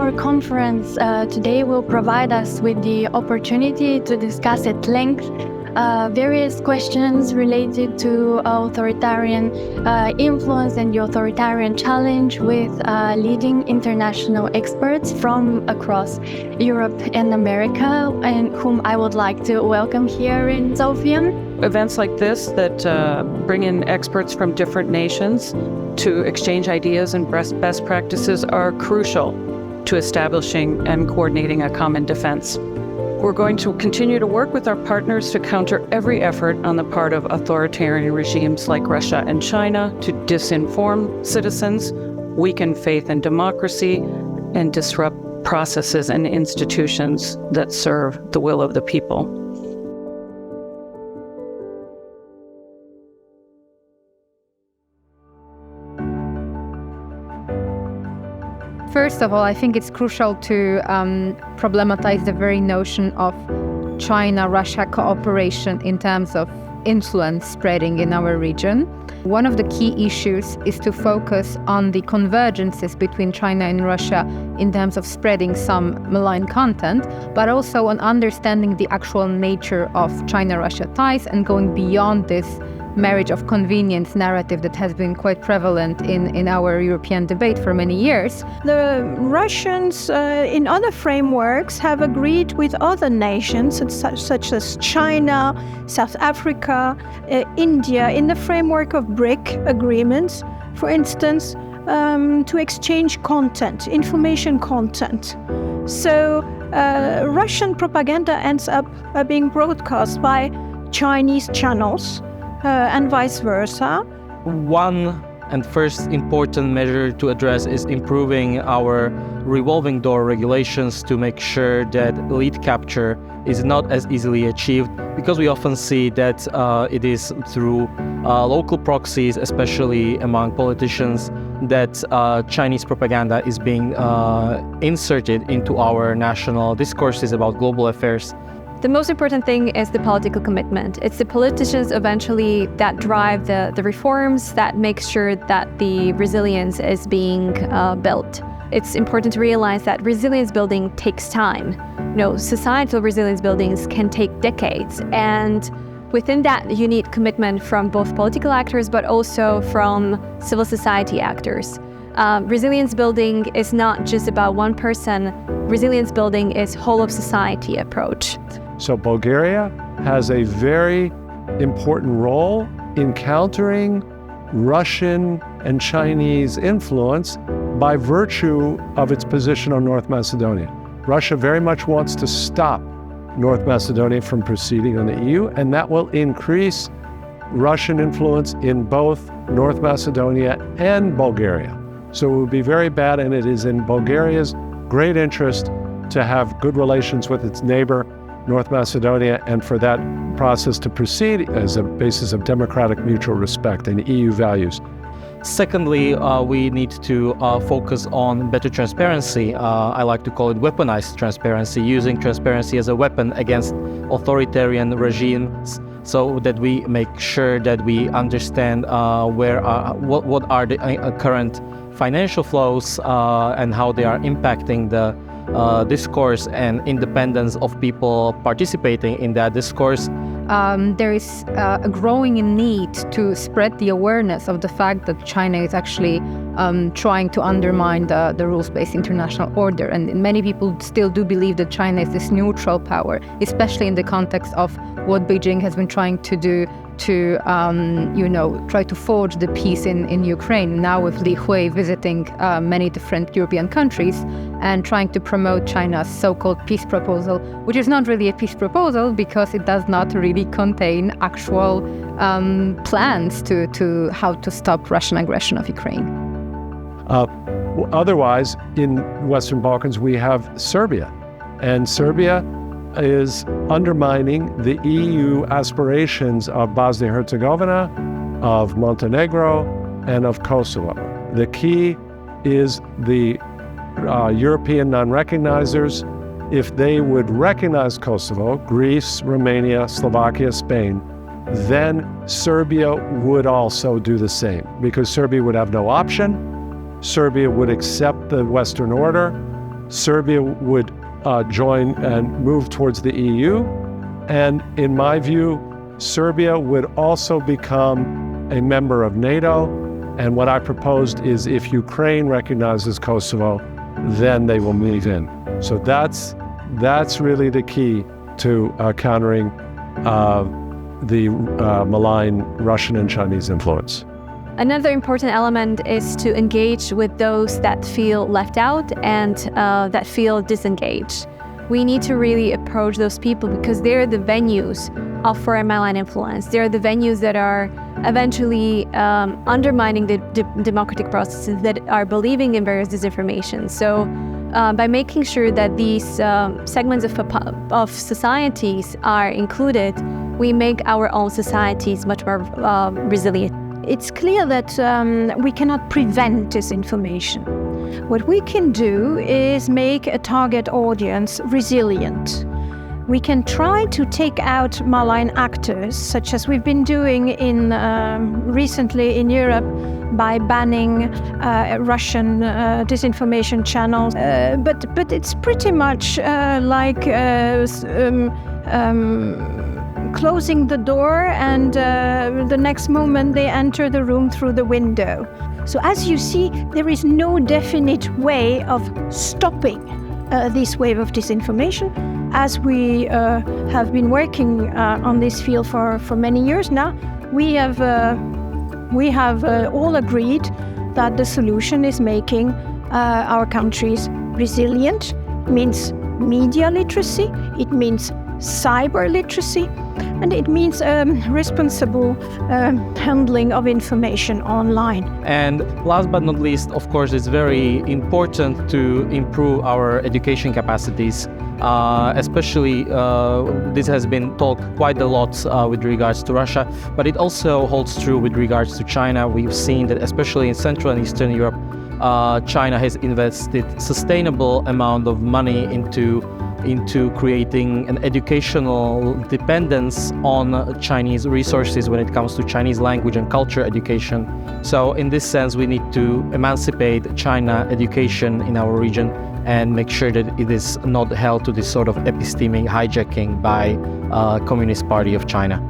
our conference today will provide us with the opportunity to discuss at length various questions related to authoritarian influence and the authoritarian challenge with leading international experts from across Europe and America, and whom I would like to welcome here in Sofia. Events like this that bring in experts from different nations to exchange ideas and best practices are crucial to establishing and coordinating a common defense. We're going to continue to work with our partners to counter every effort on the part of authoritarian regimes like Russia and China to disinform citizens, weaken faith in democracy, and disrupt processes and institutions that serve the will of the people. First of all, I think it's crucial to problematize the very notion of China-Russia cooperation in terms of influence spreading in our region. One of the key issues is to focus on the convergences between China and Russia in terms of spreading some malign content, but also on understanding the actual nature of China-Russia ties and going beyond this marriage of convenience narrative that has been quite prevalent in our European debate for many years. The Russians, in other frameworks, have agreed with other nations, such as China, South Africa, India, in the framework of BRIC agreements, for instance, to exchange content, information content. So Russian propaganda ends up being broadcast by Chinese channels, and vice versa. One and first important measure to address is improving our revolving door regulations to make sure that elite capture is not as easily achieved, because we often see that it is through local proxies, especially among politicians, that Chinese propaganda is being inserted into our national discourses about global affairs. The most important thing is the political commitment. It's the politicians eventually that drive the reforms, that make sure that the resilience is being built. It's important to realize that resilience building takes time. Societal resilience buildings can take decades, and within that you need commitment from both political actors but also from civil society actors. Resilience building is not just about one person. Resilience building is whole of society approach. So Bulgaria has a very important role in countering Russian and Chinese influence by virtue of its position on North Macedonia. Russia very much wants to stop North Macedonia from proceeding on the EU, and that will increase Russian influence in both North Macedonia and Bulgaria. So it would be very bad, and it is in Bulgaria's great interest to have good relations with its neighbor, North Macedonia, and for that process to proceed as a basis of democratic mutual respect and EU values. Secondly, we need to focus on better transparency. I like to call it weaponized transparency, using transparency as a weapon against authoritarian regimes, so that we make sure that we understand what are the current financial flows and how they are impacting the discourse and independence of people participating in that discourse. There is a growing need to spread the awareness of the fact that China is actually trying to undermine the rules-based international order. And many people still do believe that China is this neutral power, especially in the context of what Beijing has been trying to do to, try to forge the peace in Ukraine. Now with Li Hui visiting many different European countries and trying to promote China's so-called peace proposal, which is not really a peace proposal because it does not really contain actual plans to how to stop Russian aggression of Ukraine. Otherwise, in Western Balkans, we have Serbia, and Serbia is undermining the EU aspirations of Bosnia-Herzegovina, of Montenegro, and of Kosovo. The key is the European non-recognizers. If they would recognize Kosovo, Greece, Romania, Slovakia, Spain, then Serbia would also do the same, because Serbia would have no option. Serbia would accept the Western order, Serbia would join and move towards the EU. And in my view, Serbia would also become a member of NATO. And what I proposed is if Ukraine recognizes Kosovo, then they will move in. So that's really the key to countering the malign Russian and Chinese influence. Another important element is to engage with those that feel left out and that feel disengaged. We need to really approach those people because they're the venues of foreign malign influence. They're the venues that are eventually undermining the democratic processes, that are believing in various disinformation. So by making sure that these segments of societies are included, we make our own societies much more resilient. It's clear that we cannot prevent disinformation. What we can do is make a target audience resilient. We can try to take out malign actors, such as we've been doing recently in Europe by banning Russian disinformation channels. But it's pretty much like closing the door and the next moment they enter the room through the window. So as you see, there is no definite way of stopping this wave of disinformation. As we have been working on this field for many years now, we have all agreed that the solution is making our countries resilient. It means media literacy, it means cyber literacy, and it means responsible handling of information online. And last but not least, of course, it's very important to improve our education capacities. Especially, this has been talked quite a lot with regards to Russia, but it also holds true with regards to China. We've seen that especially in Central and Eastern Europe, China has invested sustainable amount of money into creating an educational dependence on Chinese resources when it comes to Chinese language and culture education. So in this sense, we need to emancipate China education in our region and make sure that it is not held to this sort of epistemic hijacking by Communist Party of China.